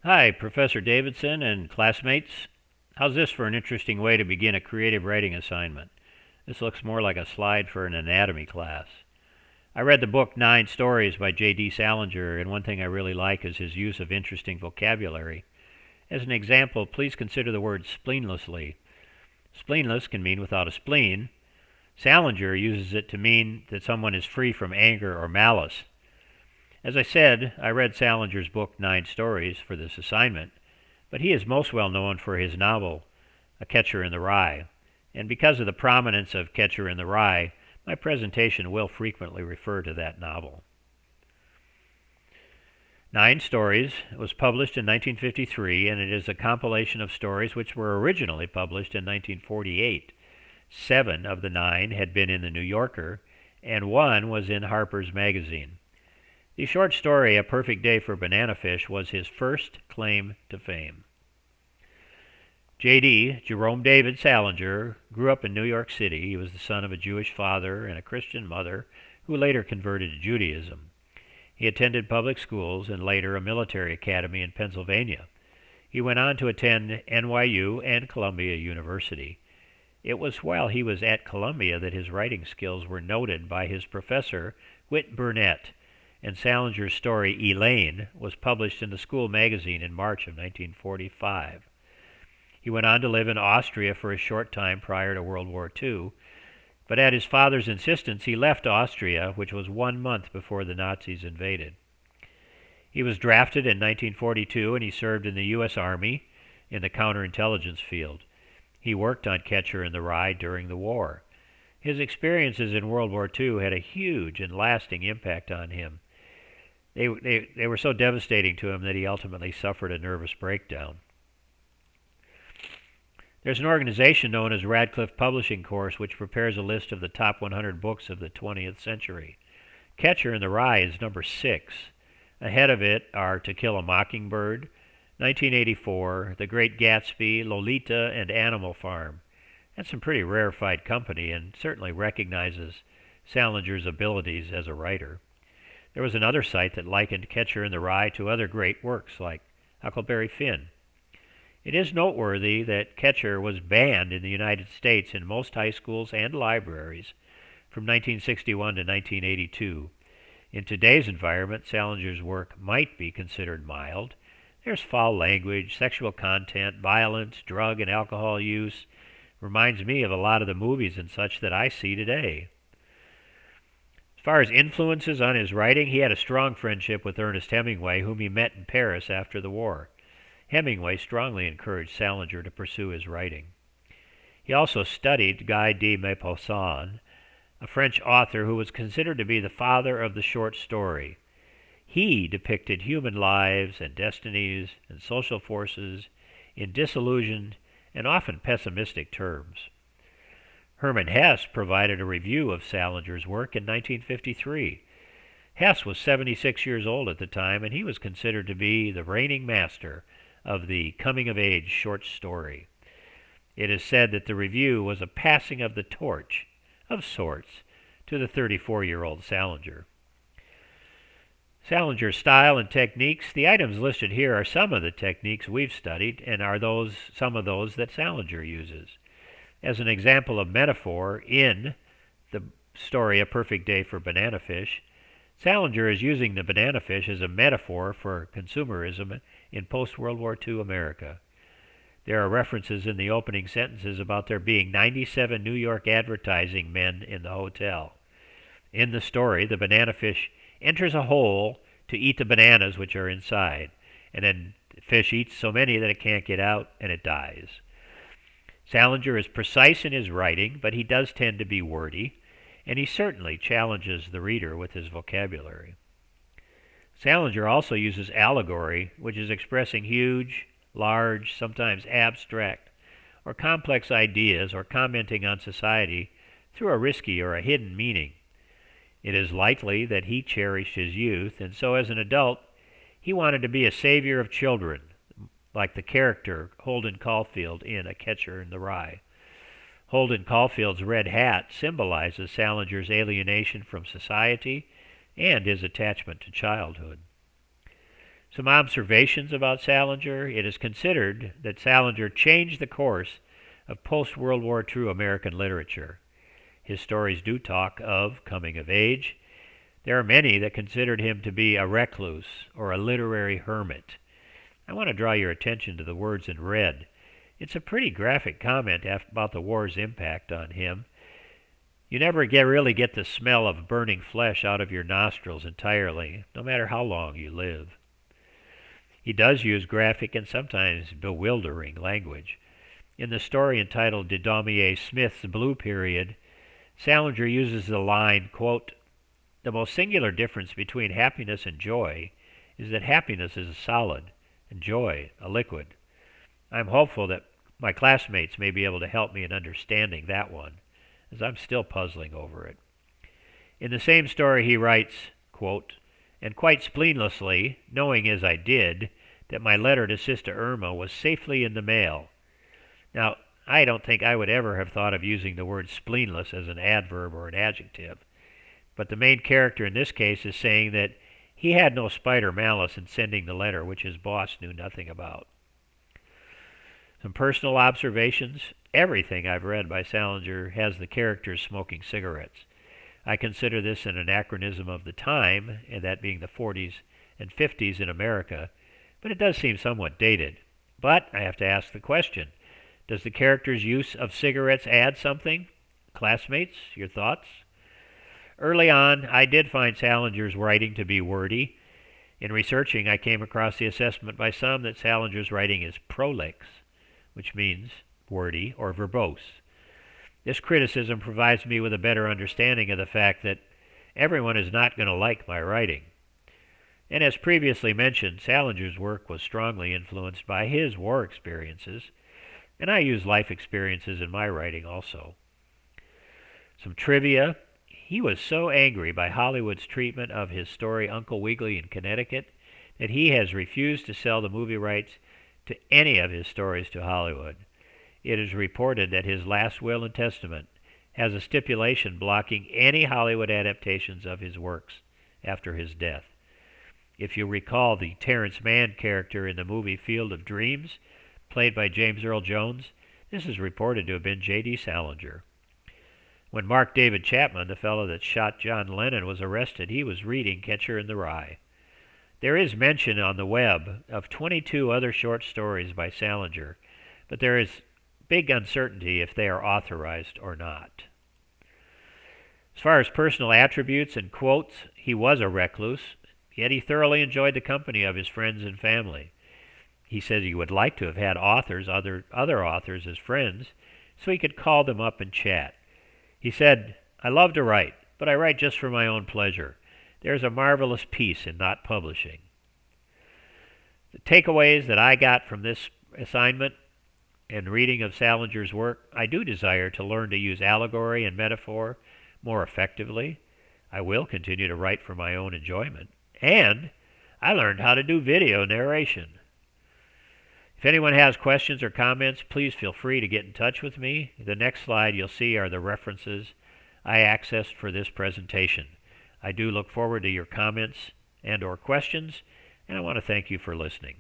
Hi, Professor Davidson and classmates. How's this for an interesting way to begin a creative writing assignment? This looks more like a slide for an anatomy class. I read the book Nine Stories by J.D. Salinger, and one thing I really like is his use of interesting vocabulary. As an example, please consider the word spleenlessly. Spleenless can mean without a spleen. Salinger uses it to mean that someone is free from anger or malice. As I said, I read Salinger's book Nine Stories for this assignment, but he is most well known for his novel, A Catcher in the Rye. And because of the prominence of Catcher in the Rye, my presentation will frequently refer to that novel. Nine Stories was published in 1953, and it is a compilation of stories which were originally published in 1948. 7 of the 9 had been in the New Yorker, and 1 was in Harper's Magazine. The short story, A Perfect Day for Banana Fish, was his first claim to fame. J.D., Jerome David Salinger, grew up in New York City. He was the son of a Jewish father and a Christian mother who later converted to Judaism. He attended public schools and later a military academy in Pennsylvania. He went on to attend NYU and Columbia University. It was while he was at Columbia that his writing skills were noted by his professor, Whit Burnett, and Salinger's story Elaine was published in the school magazine in March of 1945. He went on to live in Austria for a short time prior to World War II, but at his father's insistence he left Austria, which was 1 month before the Nazis invaded. He was drafted in 1942 and he served in the U.S. Army in the counterintelligence field. He worked on Catcher in the Rye during the war. His experiences in World War II had a huge and lasting impact on him. They were so devastating to him that he ultimately suffered a nervous breakdown. There's an organization known as Radcliffe Publishing Course which prepares a list of the top 100 books of the 20th century. Catcher in the Rye is number 6. Ahead of it are To Kill a Mockingbird, 1984, The Great Gatsby, Lolita, and Animal Farm. That's some pretty rarefied company and certainly recognizes Salinger's abilities as a writer. There was another site that likened Catcher in the Rye to other great works like Huckleberry Finn. It is noteworthy that Catcher was banned in the United States in most high schools and libraries from 1961 to 1982. In today's environment, Salinger's work might be considered mild. There's foul language, sexual content, violence, drug and alcohol use. Reminds me of a lot of the movies and such that I see today. As far as influences on his writing, he had a strong friendship with Ernest Hemingway, whom he met in Paris after the war. Hemingway strongly encouraged Salinger to pursue his writing. He also studied Guy de Maupassant, a French author who was considered to be the father of the short story. He depicted human lives and destinies and social forces in disillusioned and often pessimistic terms. Hermann Hesse provided a review of Salinger's work in 1953. Hesse was 76 years old at the time, and he was considered to be the reigning master of the coming-of-age short story. It is said that the review was a passing of the torch, of sorts, to the 34-year-old Salinger. Salinger's style and techniques, the items listed here are some of the techniques we've studied and are some of those that Salinger uses. As an example of metaphor in the story A Perfect Day for Banana Fish, Salinger is using the banana fish as a metaphor for consumerism in post-World War II America. There are references in the opening sentences about there being 97 New York advertising men in the hotel. In the story, the banana fish enters a hole to eat the bananas which are inside, and then the fish eats so many that it can't get out and it dies. Salinger is precise in his writing, but he does tend to be wordy, and he certainly challenges the reader with his vocabulary. Salinger also uses allegory, which is expressing huge, large, sometimes abstract, or complex ideas or commenting on society through a risky or a hidden meaning. It is likely that he cherished his youth, and so as an adult, he wanted to be a savior of children, like the character Holden Caulfield in A Catcher in the Rye. Holden Caulfield's red hat symbolizes Salinger's alienation from society and his attachment to childhood. Some observations about Salinger. It is considered that Salinger changed the course of post-World War II American literature. His stories do talk of coming of age. There are many that considered him to be a recluse or a literary hermit. I want to draw your attention to the words in red. It's a pretty graphic comment about the war's impact on him. You never really get the smell of burning flesh out of your nostrils entirely, no matter how long you live. He does use graphic and sometimes bewildering language. In the story entitled De Daumier Smith's Blue Period, Salinger uses the line, quote, "The most singular difference between happiness and joy is that happiness is a solid and joy a liquid. I'm hopeful that my classmates may be able to help me in understanding that one, as I'm still puzzling over it." In the same story he writes, quote, "And quite spleenlessly, knowing as I did that my letter to Sister Irma was safely in the mail." Now, I don't think I would ever have thought of using the word spleenless as an adverb or an adjective, but the main character in this case is saying that he had no spite or malice in sending the letter which his boss knew nothing about. Some personal observations. Everything I've read by Salinger has the characters smoking cigarettes. I consider this an anachronism of the time, and that being the 40s and 50s in America, but it does seem somewhat dated. But I have to ask the question, does the character's use of cigarettes add something? Classmates, your thoughts? Early on, I did find Salinger's writing to be wordy. In researching, I came across the assessment by some that Salinger's writing is prolix, which means wordy or verbose. This criticism provides me with a better understanding of the fact that everyone is not going to like my writing. And as previously mentioned, Salinger's work was strongly influenced by his war experiences, and I use life experiences in my writing also. Some trivia. He was so angry by Hollywood's treatment of his story Uncle Wiggily in Connecticut that he has refused to sell the movie rights to any of his stories to Hollywood. It is reported that his last will and testament has a stipulation blocking any Hollywood adaptations of his works after his death. If you recall the Terrence Mann character in the movie Field of Dreams, played by James Earl Jones, this is reported to have been J.D. Salinger. When Mark David Chapman, the fellow that shot John Lennon, was arrested, he was reading Catcher in the Rye. There is mention on the web of 22 other short stories by Salinger, but there is big uncertainty if they are authorized or not. As far as personal attributes and quotes, he was a recluse, yet he thoroughly enjoyed the company of his friends and family. He said he would like to have had other authors as friends, so he could call them up and chat. He said, "I love to write, but I write just for my own pleasure. There's a marvelous peace in not publishing." The takeaways that I got from this assignment and reading of Salinger's work: I do desire to learn to use allegory and metaphor more effectively. I will continue to write for my own enjoyment. And I learned how to do video narration. If anyone has questions or comments, please feel free to get in touch with me. The next slide you'll see are the references I accessed for this presentation. I do look forward to your comments and or questions, and I want to thank you for listening.